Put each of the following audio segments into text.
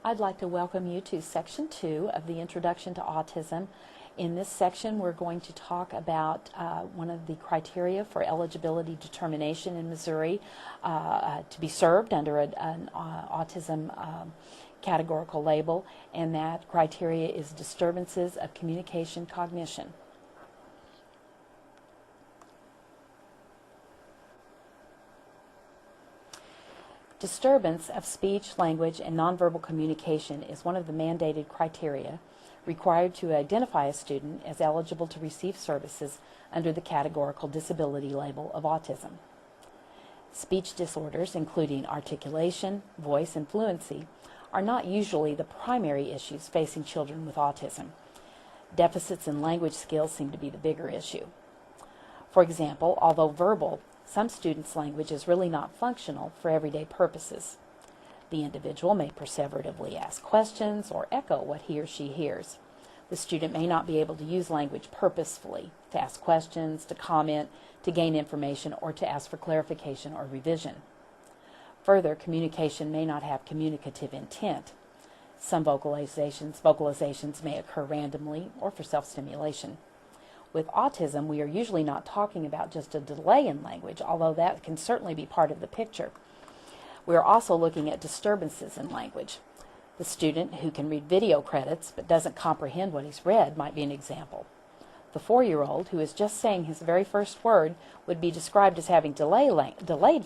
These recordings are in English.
I'd like to welcome you to Section 2 of the Introduction to Autism. In this section, we're going to talk about one of the criteria for eligibility determination in Missouri to be served under an autism categorical label, and that criteria is disturbances of communication cognition. Disturbance of speech, language, and nonverbal communication is one of the mandated criteria required to identify a student as eligible to receive services under the categorical disability label of autism. Speech disorders, including articulation, voice, and fluency, are not usually the primary issues facing children with autism. Deficits in language skills seem to be the bigger issue. For example, although verbal, some students' language is really not functional for everyday purposes. The individual may perseveratively ask questions or echo what he or she hears. The student may not be able to use language purposefully, to ask questions, to comment, to gain information, or to ask for clarification or revision. Further, communication may not have communicative intent. Some vocalizations may occur randomly or for self-stimulation. With autism, we are usually not talking about just a delay in language, although that can certainly be part of the picture. We are also looking at disturbances in language. The student who can read video credits but doesn't comprehend what he's read might be an example. The 4-year-old who is just saying his very first word would be described as having delayed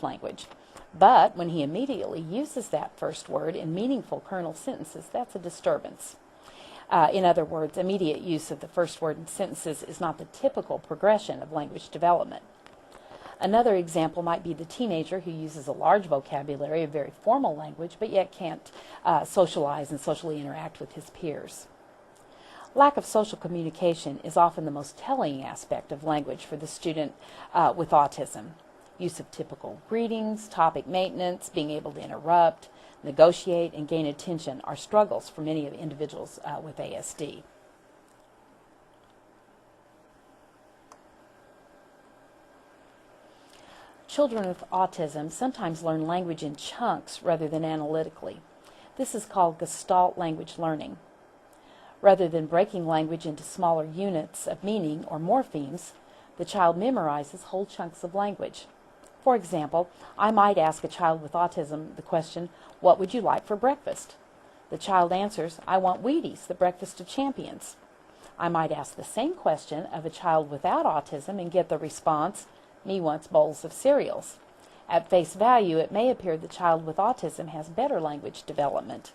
language. But when he immediately uses that first word in meaningful kernel sentences, that's a disturbance. In other words, immediate use of the first word in sentences is not the typical progression of language development. Another example might be the teenager who uses a large vocabulary of very formal language, but yet can't socialize and socially interact with his peers. Lack of social communication is often the most telling aspect of language for the student with autism. Use of typical greetings, topic maintenance, being able to interrupt, negotiate, and gain attention are struggles for many of the individuals with ASD. Children with autism sometimes learn language in chunks rather than analytically. This is called Gestalt language learning. Rather than breaking language into smaller units of meaning or morphemes, the child memorizes whole chunks of language. For example, I might ask a child with autism the question, "What would you like for breakfast?" The child answers, "I want Wheaties, the breakfast of champions." I might ask the same question of a child without autism and get the response, "Me wants bowls of cereals." At face value, it may appear the child with autism has better language development.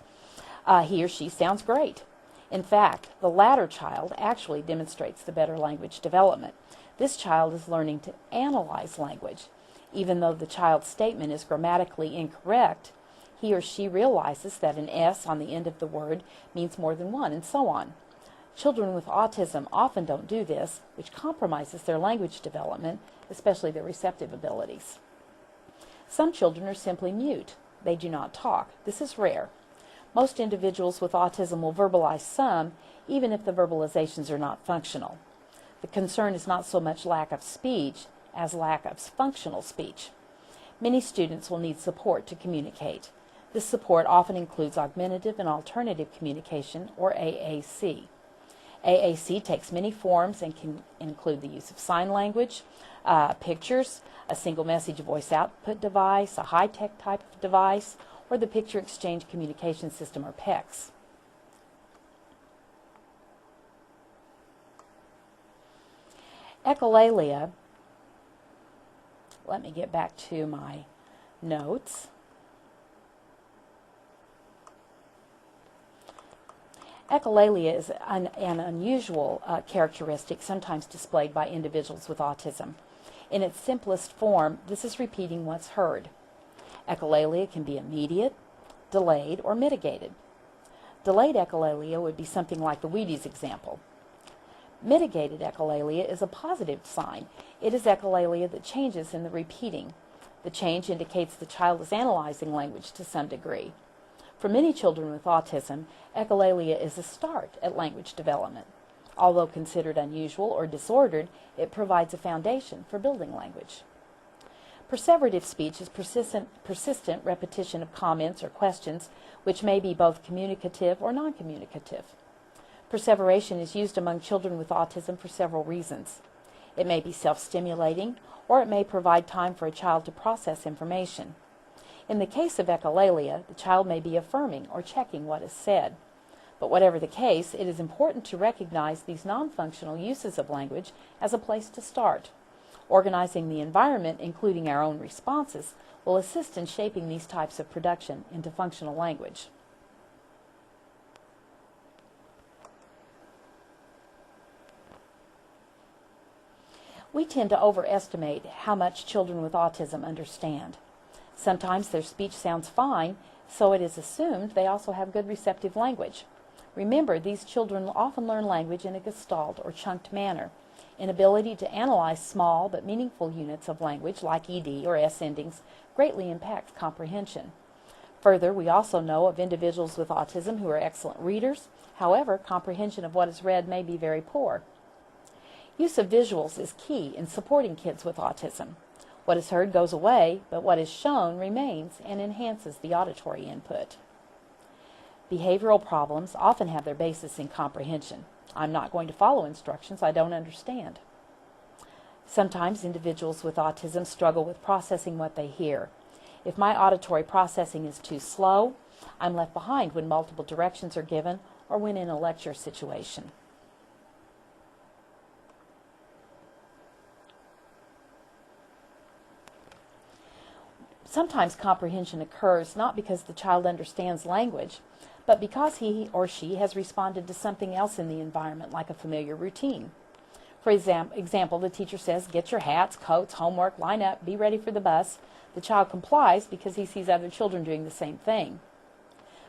He or she sounds great. In fact, the latter child actually demonstrates the better language development. This child is learning to analyze language. Even though the child's statement is grammatically incorrect, he or she realizes that an S on the end of the word means more than one, and so on. Children with autism often don't do this, which compromises their language development, especially their receptive abilities. Some children are simply mute. They do not talk. This is rare. Most individuals with autism will verbalize some, even if the verbalizations are not functional. The concern is not so much lack of speech as lack of functional speech. Many students will need support to communicate. This support often includes augmentative and alternative communication, or AAC. AAC takes many forms and can include the use of sign language, pictures, a single message voice output device, a high-tech type of device, or the Picture Exchange Communication System, or PECS. Echolalia. Let me get back to my notes. Echolalia is an unusual characteristic sometimes displayed by individuals with autism. In its simplest form, this is repeating what's heard. Echolalia can be immediate, delayed, or mitigated. Delayed echolalia would be something like the Wheaties example. Mitigated echolalia is a positive sign. It is echolalia that changes in the repeating. The change indicates the child is analyzing language to some degree. For many children with autism, echolalia is a start at language development. Although considered unusual or disordered, it provides a foundation for building language. Perseverative speech is persistent repetition of comments or questions which may be both communicative or non-communicative. Perseveration is used among children with autism for several reasons. It may be self-stimulating, or it may provide time for a child to process information. In the case of echolalia, the child may be affirming or checking what is said. But whatever the case, it is important to recognize these non-functional uses of language as a place to start. Organizing the environment, including our own responses, will assist in shaping these types of production into functional language. We tend to overestimate how much children with autism understand. Sometimes their speech sounds fine, so it is assumed they also have good receptive language. Remember, these children often learn language in a gestalt or chunked manner. Inability to analyze small but meaningful units of language, like ed or s endings, greatly impacts comprehension. Further, we also know of individuals with autism who are excellent readers. However, comprehension of what is read may be very poor. Use of visuals is key in supporting kids with autism. What is heard goes away, but what is shown remains and enhances the auditory input. Behavioral problems often have their basis in comprehension. I'm not going to follow instructions I don't understand. Sometimes individuals with autism struggle with processing what they hear. If my auditory processing is too slow, I'm left behind when multiple directions are given or when in a lecture situation. Sometimes comprehension occurs not because the child understands language, but because he or she has responded to something else in the environment, like a familiar routine. For example, the teacher says, "Get your hats, coats, homework, line up, be ready for the bus." The child complies because he sees other children doing the same thing.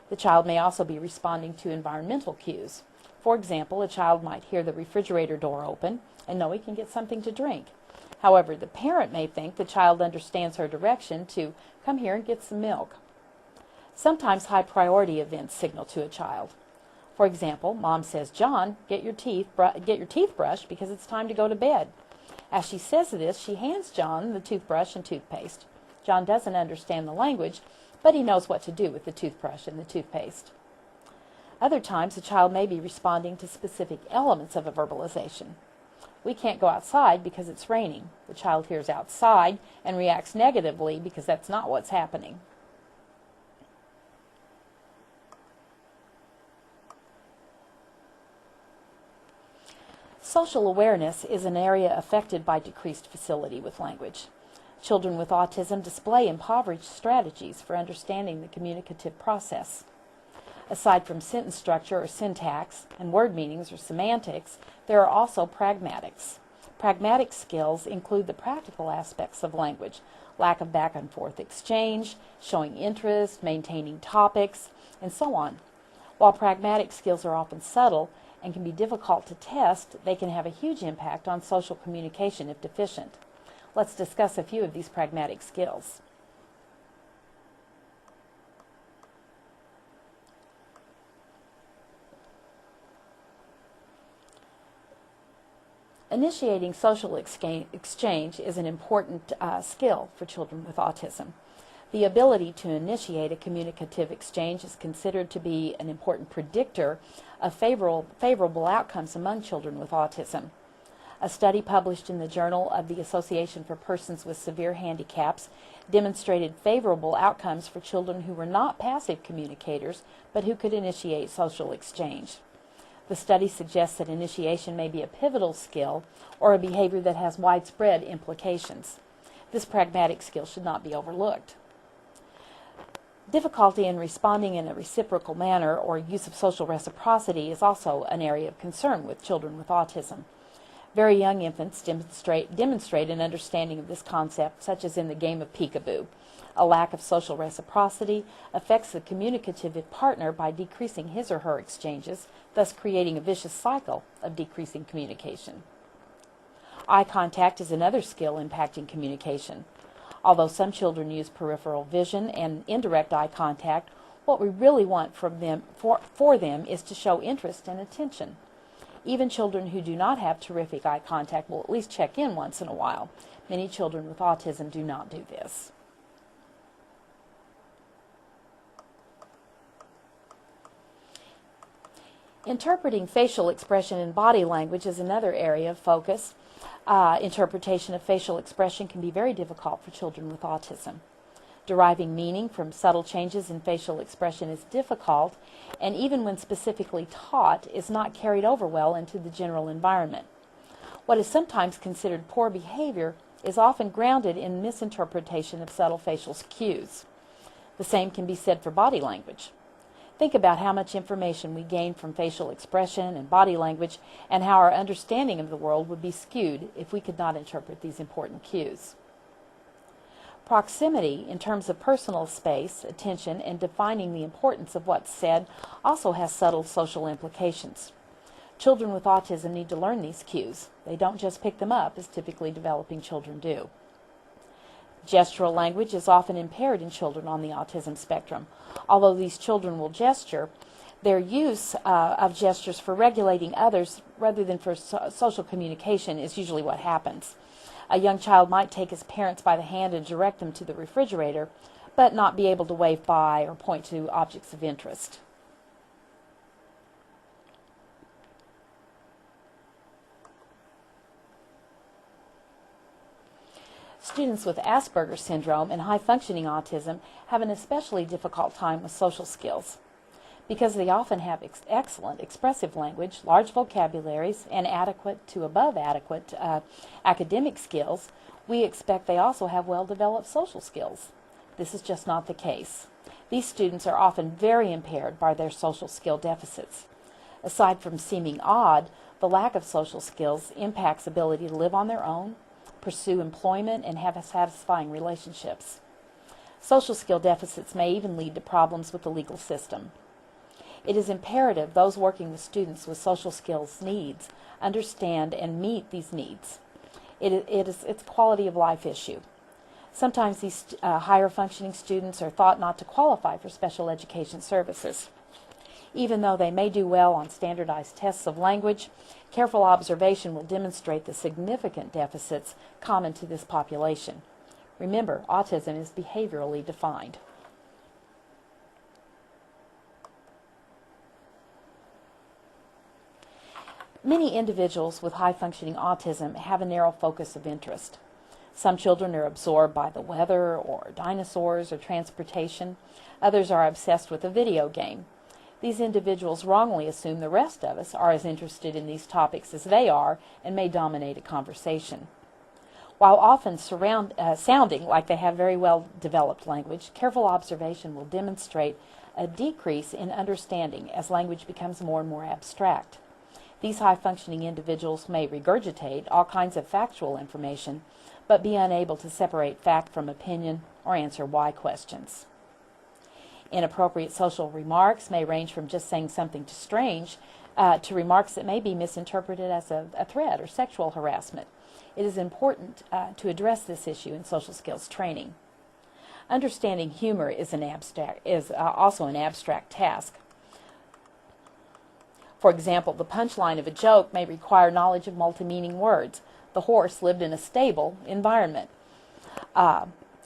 The child may also be responding to environmental cues. For example, a child might hear the refrigerator door open and know he can get something to drink. However, the parent may think the child understands her direction to come here and get some milk. Sometimes high priority events signal to a child. For example, Mom says, "John, get your teeth brushed because it's time to go to bed." As she says this, she hands John the toothbrush and toothpaste. John doesn't understand the language, but he knows what to do with the toothbrush and the toothpaste. Other times, a child may be responding to specific elements of a verbalization. We can't go outside because it's raining. The child hears outside and reacts negatively because that's not what's happening. Social awareness is an area affected by decreased facility with language. Children with autism display impoverished strategies for understanding the communicative process. Aside from sentence structure or syntax and word meanings or semantics, there are also pragmatics. Pragmatic skills include the practical aspects of language, lack of back and forth exchange, showing interest, maintaining topics, and so on. While pragmatic skills are often subtle and can be difficult to test, they can have a huge impact on social communication if deficient. Let's discuss a few of these pragmatic skills. Initiating social exchange is an important skill for children with autism. The ability to initiate a communicative exchange is considered to be an important predictor of favorable outcomes among children with autism. A study published in the Journal of the Association for Persons with Severe Handicaps demonstrated favorable outcomes for children who were not passive communicators, but who could initiate social exchange. The study suggests that initiation may be a pivotal skill or a behavior that has widespread implications. This pragmatic skill should not be overlooked. Difficulty in responding in a reciprocal manner or use of social reciprocity is also an area of concern with children with autism. Very young infants demonstrate an understanding of this concept, such as in the game of peekaboo. A lack of social reciprocity affects the communicative partner by decreasing his or her exchanges, thus creating a vicious cycle of decreasing communication. Eye contact is another skill impacting communication. Although some children use peripheral vision and indirect eye contact, what we really want from them, for them is to show interest and attention. Even children who do not have terrific eye contact will at least check in once in a while, Many children with autism do not do this. Interpreting facial expression and body language is another area of focus. Interpretation of facial expression can be very difficult for children with autism. Deriving meaning from subtle changes in facial expression is difficult, and even when specifically taught, is not carried over well into the general environment. What is sometimes considered poor behavior is often grounded in misinterpretation of subtle facial cues. The same can be said for body language. Think about how much information we gain from facial expression and body language, and how our understanding of the world would be skewed if we could not interpret these important cues. Proximity, in terms of personal space, attention, and defining the importance of what's said, also has subtle social implications. Children with autism need to learn these cues. They don't just pick them up, as typically developing children do. Gestural language is often impaired in children on the autism spectrum. Although these children will gesture, their use of gestures for regulating others rather than for social communication is usually what happens. A young child might take his parents by the hand and direct them to the refrigerator, but not be able to wave by or point to objects of interest. Students with Asperger's syndrome and high-functioning autism have an especially difficult time with social skills. Because they often have excellent expressive language, large vocabularies, and adequate to above adequate academic skills, we expect they also have well-developed social skills. This is just not the case. These students are often very impaired by their social skill deficits. Aside from seeming odd, the lack of social skills impacts ability to live on their own, pursue employment, and have satisfying relationships. Social skill deficits may even lead to problems with the legal system. It is imperative those working with students with social skills needs understand and meet these needs. It's a quality of life issue. Sometimes these higher functioning students are thought not to qualify for special education services. Even though they may do well on standardized tests of language, careful observation will demonstrate the significant deficits common to this population. Remember, autism is behaviorally defined. Many individuals with high-functioning autism have a narrow focus of interest. Some children are absorbed by the weather or dinosaurs or transportation. Others are obsessed with a video game. These individuals wrongly assume the rest of us are as interested in these topics as they are and may dominate a conversation. While often sounding like they have very well-developed language, careful observation will demonstrate a decrease in understanding as language becomes more and more abstract. These high-functioning individuals may regurgitate all kinds of factual information, but be unable to separate fact from opinion or answer why questions. Inappropriate social remarks may range from just saying something strange to remarks that may be misinterpreted as a threat or sexual harassment. It is important to address this issue in social skills training. Understanding humor is also an abstract task. For example, the punchline of a joke may require knowledge of multi-meaning words. The horse lived in a stable environment.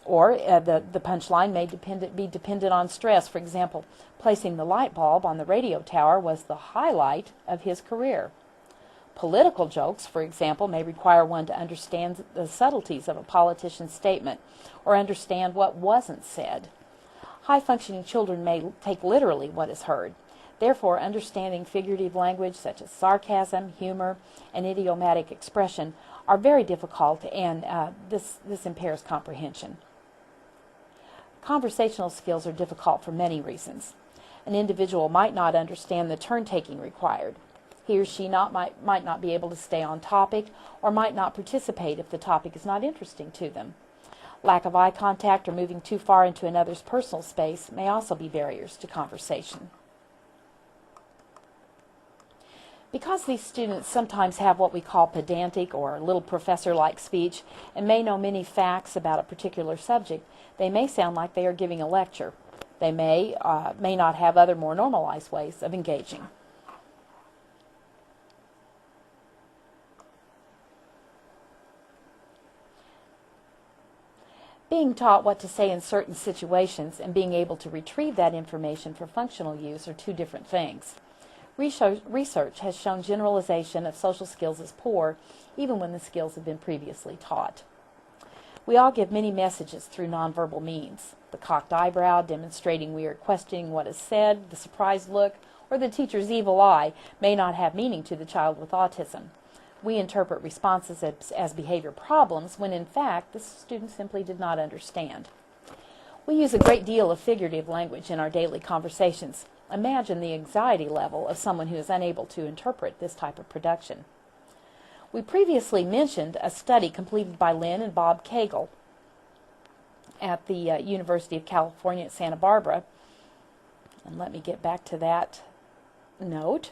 Or the punchline may be dependent on stress. For example, placing the light bulb on the radio tower was the highlight of his career. Political jokes, for example, may require one to understand the subtleties of a politician's statement or understand what wasn't said. High-functioning children may take literally what is heard. Therefore, understanding figurative language such as sarcasm, humor, and idiomatic expression are very difficult, and this impairs comprehension. Conversational skills are difficult for many reasons. An individual might not understand the turn-taking required. He or she might not be able to stay on topic or might not participate if the topic is not interesting to them. Lack of eye contact or moving too far into another's personal space may also be barriers to conversation. Because these students sometimes have what we call pedantic or little professor-like speech and may know many facts about a particular subject, they may sound like they are giving a lecture. They may not have other more normalized ways of engaging. Being taught what to say in certain situations and being able to retrieve that information for functional use are two different things. Research has shown generalization of social skills as poor, even when the skills have been previously taught. We all give many messages through nonverbal means. The cocked eyebrow, demonstrating we are questioning what is said, the surprised look, or the teacher's evil eye may not have meaning to the child with autism. We interpret responses as behavior problems when in fact the student simply did not understand. We use a great deal of figurative language in our daily conversations. Imagine the anxiety level of someone who is unable to interpret this type of production. We previously mentioned a study completed by Lynn and Bob Cagle at the University of California at Santa Barbara. And let me get back to that note.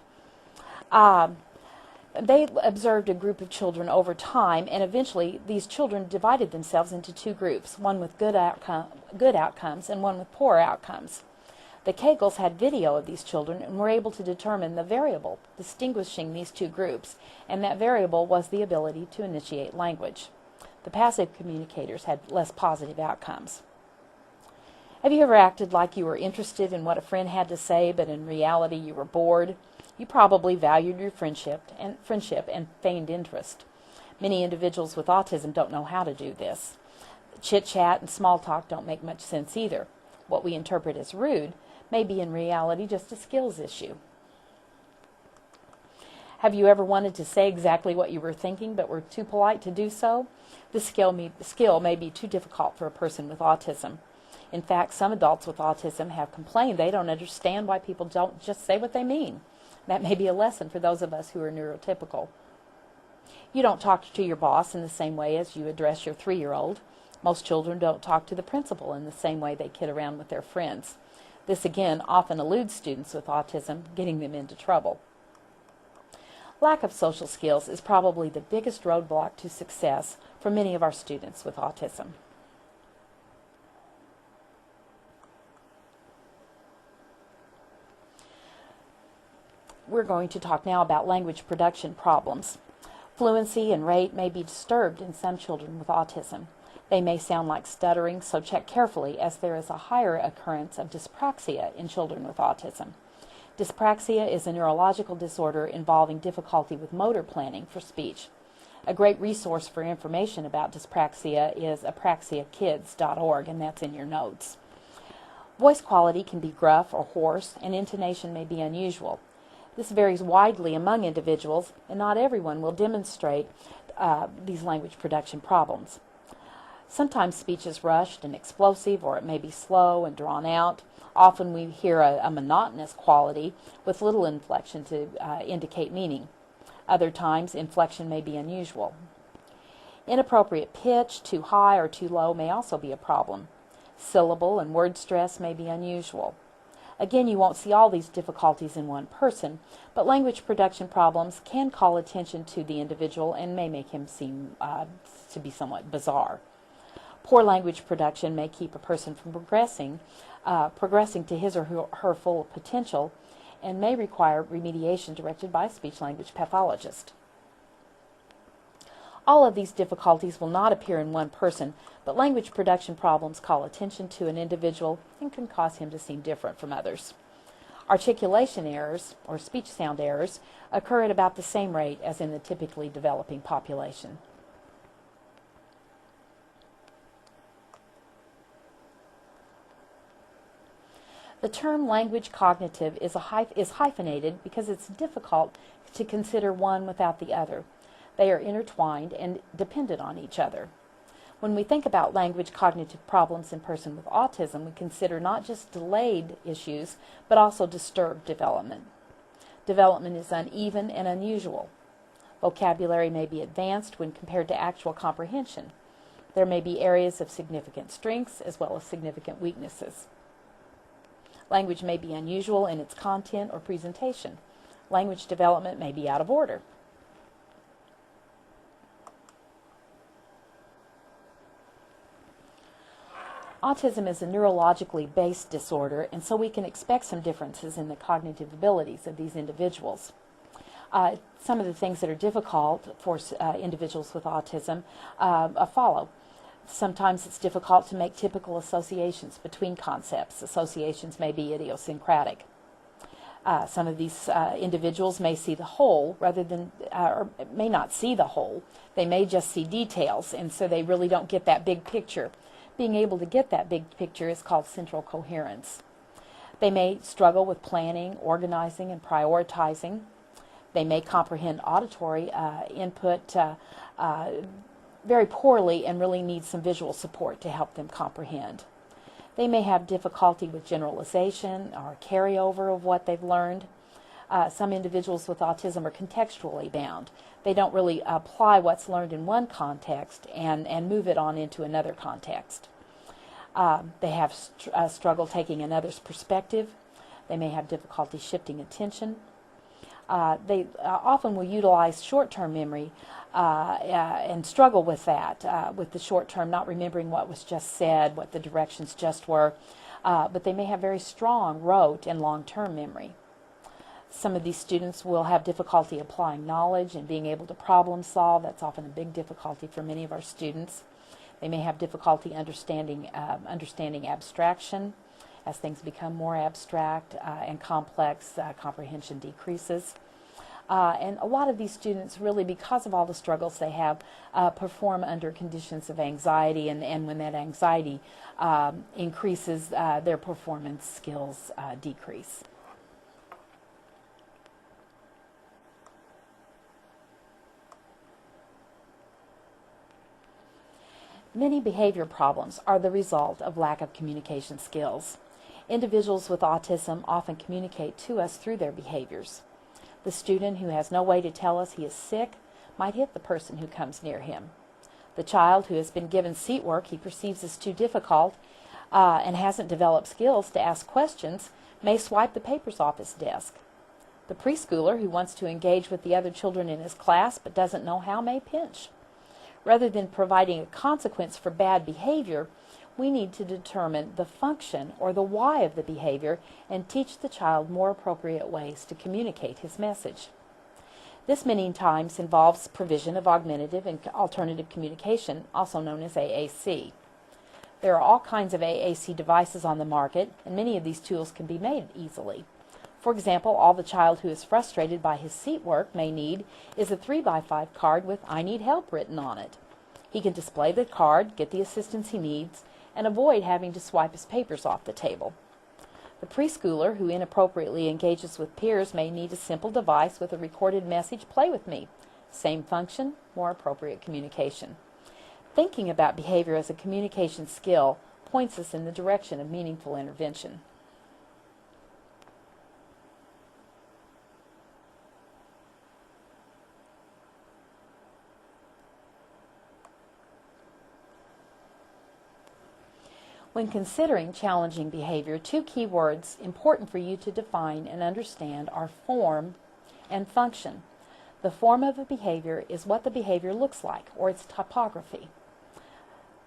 They observed a group of children over time, and eventually these children divided themselves into two groups, one with good outcomes and one with poor outcomes. The Kegels had video of these children and were able to determine the variable distinguishing these two groups, and that variable was the ability to initiate language. The passive communicators had less positive outcomes. Have you ever acted like you were interested in what a friend had to say, but in reality you were bored? You probably valued your friendship and feigned interest. Many individuals with autism don't know how to do this. Chit-chat and small talk don't make much sense either. What we interpret as rude may be in reality just a skills issue. Have you ever wanted to say exactly what you were thinking but were too polite to do so? This skill may be too difficult for a person with autism. In fact, some adults with autism have complained they don't understand why people don't just say what they mean. That may be a lesson for those of us who are neurotypical. You don't talk to your boss in the same way as you address your 3-year-old. Most children don't talk to the principal in the same way they kid around with their friends. This again often eludes students with autism, getting them into trouble. Lack of social skills is probably the biggest roadblock to success for many of our students with autism. We're going to talk now about language production problems. Fluency and rate may be disturbed in some children with autism. They may sound like stuttering, so check carefully as there is a higher occurrence of dyspraxia in children with autism. Dyspraxia is a neurological disorder involving difficulty with motor planning for speech. A great resource for information about dyspraxia is apraxiakids.org, and that's in your notes. Voice quality can be gruff or hoarse, and intonation may be unusual. This varies widely among individuals, and not everyone will demonstrate these language production problems. Sometimes speech is rushed and explosive, or it may be slow and drawn out. Often we hear a monotonous quality with little inflection to indicate meaning. Other times, inflection may be unusual. Inappropriate pitch, too high or too low, may also be a problem. Syllable and word stress may be unusual. Again, you won't see all these difficulties in one person, but language production problems can call attention to the individual and may make him seem to be somewhat bizarre. Poor language production may keep a person from progressing to his or her full potential, and may require remediation directed by a speech-language pathologist. All of these difficulties will not appear in one person, but language production problems call attention to an individual and can cause him to seem different from others. Articulation errors, or speech sound errors, occur at about the same rate as in the typically developing population. The term language cognitive is hyphenated because it's difficult to consider one without the other. They are intertwined and dependent on each other. When we think about language cognitive problems in person with autism, we consider not just delayed issues, but also disturbed development. Development is uneven and unusual. Vocabulary may be advanced when compared to actual comprehension. There may be areas of significant strengths as well as significant weaknesses. Language may be unusual in its content or presentation. Language development may be out of order. Autism is a neurologically based disorder, and so we can expect some differences in the cognitive abilities of these individuals. Some of the things that are difficult for individuals with autism follow. Sometimes it's difficult to make typical associations between concepts. Associations may be idiosyncratic. Some of these individuals may see the whole rather than, or may not see the whole. They may just see details, and so they really don't get that big picture. Being able to get that big picture is called central coherence. They may struggle with planning, organizing, and prioritizing. They may comprehend auditory input very poorly and really need some visual support to help them comprehend. They may have difficulty with generalization or carryover of what they've learned. Some individuals with autism are contextually bound. They don't really apply what's learned in one context and move it on into another context. They have struggle taking another's perspective. They may have difficulty shifting attention. They often will utilize short-term memory and struggle with that, with the short-term, not remembering what was just said, what the directions just were, but they may have very strong rote and long-term memory. Some of these students will have difficulty applying knowledge and being able to problem solve. That's often a big difficulty for many of our students. They may have difficulty understanding abstraction. As things become more abstract and complex, comprehension decreases. And a lot of these students really, because of all the struggles they have, perform under conditions of anxiety, and when that anxiety increases, their performance skills decrease. Many behavior problems are the result of lack of communication skills. Individuals with autism often communicate to us through their behaviors. The student who has no way to tell us he is sick might hit the person who comes near him. The child who has been given seat work he perceives as too difficult and hasn't developed skills to ask questions may swipe the papers off his desk. The preschooler who wants to engage with the other children in his class but doesn't know how may pinch. Rather than providing a consequence for bad behavior, we need to determine the function or the why of the behavior and teach the child more appropriate ways to communicate his message. This many times involves provision of augmentative and alternative communication, also known as AAC. There are all kinds of AAC devices on the market, and many of these tools can be made easily. For example, all the child who is frustrated by his seat work may need is a 3x5 card with "I need help" written on it. He can display the card, get the assistance he needs, and avoid having to swipe his papers off the table. The preschooler who inappropriately engages with peers may need a simple device with a recorded message, "Play with me." Same function, more appropriate communication. Thinking about behavior as a communication skill points us in the direction of meaningful intervention. When considering challenging behavior, two key words important for you to define and understand are form and function. The form of a behavior is what the behavior looks like, or its typography.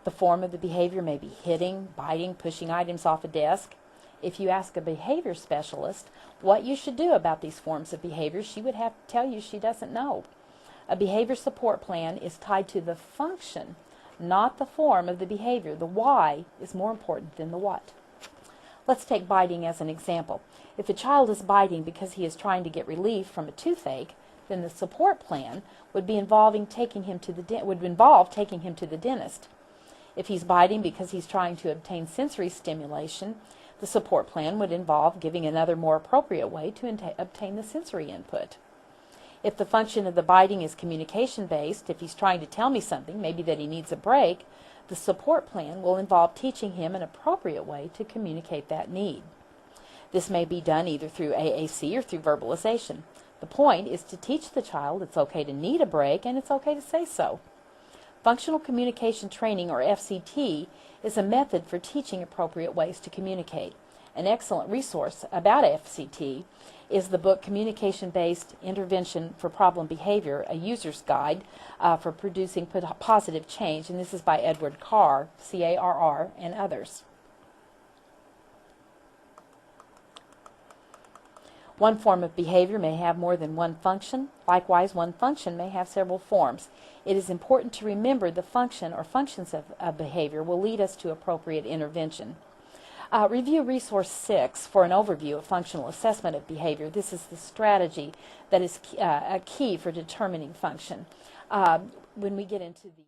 The form of the behavior may be hitting, biting, pushing items off a desk. If you ask a behavior specialist what you should do about these forms of behavior, she would have to tell you she doesn't know. A behavior support plan is tied to the function, not the form of the behavior. The why is more important than the what. Let's take biting as an example. If a child is biting because he is trying to get relief from a toothache, then the support plan would involve taking him to the dentist. If he's biting because he's trying to obtain sensory stimulation, the support plan would involve giving another more appropriate way to obtain the sensory input. If the function of the biting is communication-based, if he's trying to tell me something, maybe that he needs a break, the support plan will involve teaching him an appropriate way to communicate that need. This may be done either through AAC or through verbalization. The point is to teach the child it's okay to need a break and it's okay to say so. Functional Communication Training, or FCT, is a method for teaching appropriate ways to communicate. An excellent resource about FCT is the book Communication-Based Intervention for Problem Behavior, a user's guide for producing positive change, and this is by Edward Carr, C-A-R-R, and others. One form of behavior may have more than one function. Likewise, one function may have several forms. It is important to remember the function or functions of behavior will lead us to appropriate intervention. Review Resource 6 for an overview of functional assessment of behavior. This is the strategy that is a key for determining function. When we get into the